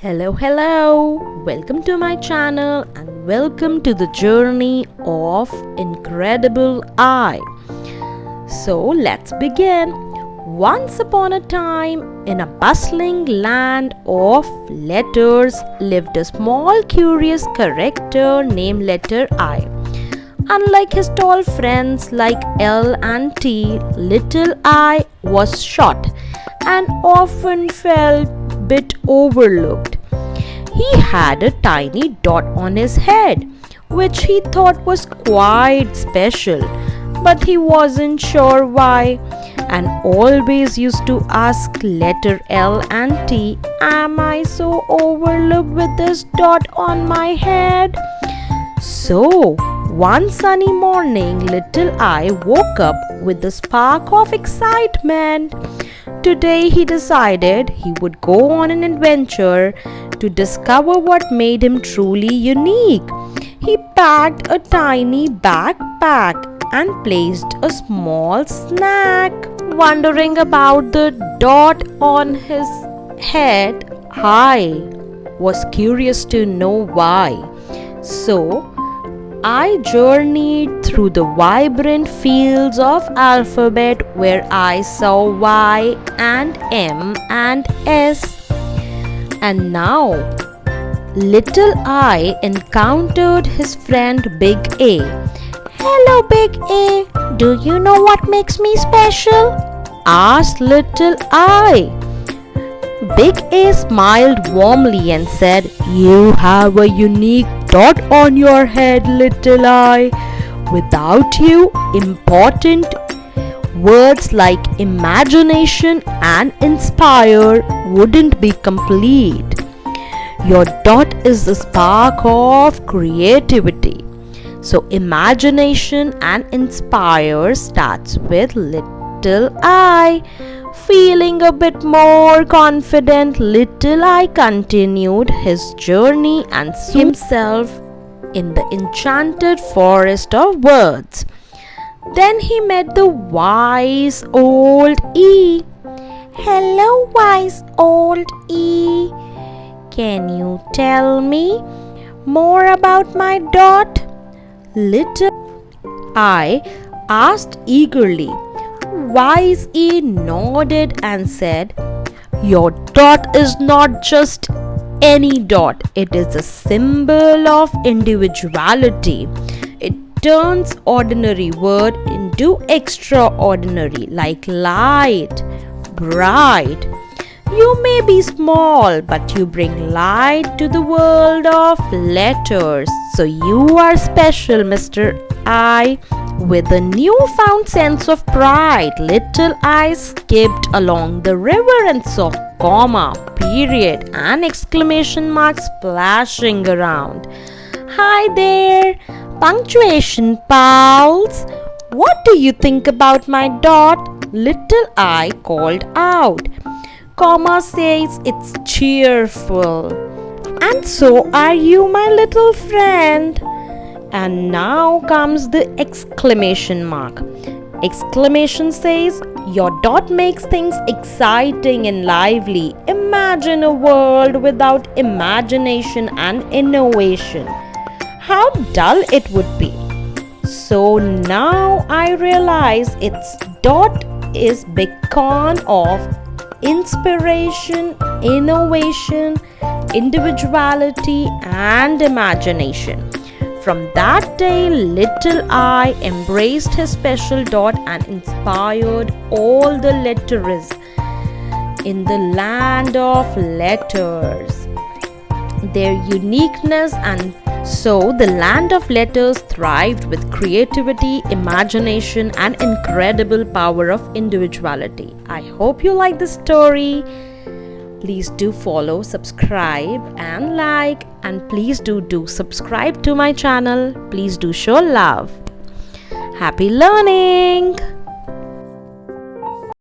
Hello, welcome to my channel and welcome to the journey of Incredible I. So let's begin. Once upon a time, in a bustling land of letters, lived a small curious character named Letter I. Unlike his tall friends like L and T, Little I was short and often felt bit overlooked. He had a tiny dot on his head, which he thought was quite special, but he wasn't sure why, and always used to ask letter L and T, "Am I so overlooked with this dot on my head?" So, one sunny morning, Little I woke up with a spark of excitement. Today he decided he would go on an adventure to discover what made him truly unique. He packed a tiny backpack and placed a small snack. Wondering about the dot on his head, I was curious to know why. So, I journeyed through the vibrant fields of alphabet where I saw Y and M and S. And now, Little I encountered his friend Big A. "Hello, Big A. Do you know what makes me special?" asked Little I. Big A smiled warmly and said, "You have a unique dot on your head, Little I. Without you, important words like imagination and inspire wouldn't be complete. Your dot is the spark of creativity." So imagination and inspire starts with Little I. Feeling a bit more confident, Little I continued his journey and saw himself in the enchanted forest of words. Then he met the wise old E. "Hello, wise old E. Can you tell me more about my dot?" Little I asked eagerly. Wise E nodded and said, "Your dot is not just any dot. It is a symbol of individuality. It turns ordinary word into extraordinary, like light, bright. You may be small, but you bring light to the world of letters. So you are special, Mr. I." With a newfound sense of pride, Little I skipped along the river and saw comma, period, and exclamation marks splashing around. "Hi there, punctuation pals. What do you think about my dot?" Little I called out. "Comma says it's cheerful. And so are you, my little friend." And now comes the exclamation mark. Exclamation says, "Your dot makes things exciting and lively. Imagine a world without imagination and innovation. How dull it would be." So now I realize its dot is beacon of inspiration, innovation, individuality, and imagination. From that day, Little I embraced his special dot and inspired all the letterers in the land of letters. Their uniqueness, and so the land of letters thrived with creativity, imagination, and incredible power of individuality. I hope you like the story. Please do follow, subscribe and like, and please do subscribe to my channel. Please do show love. Happy learning!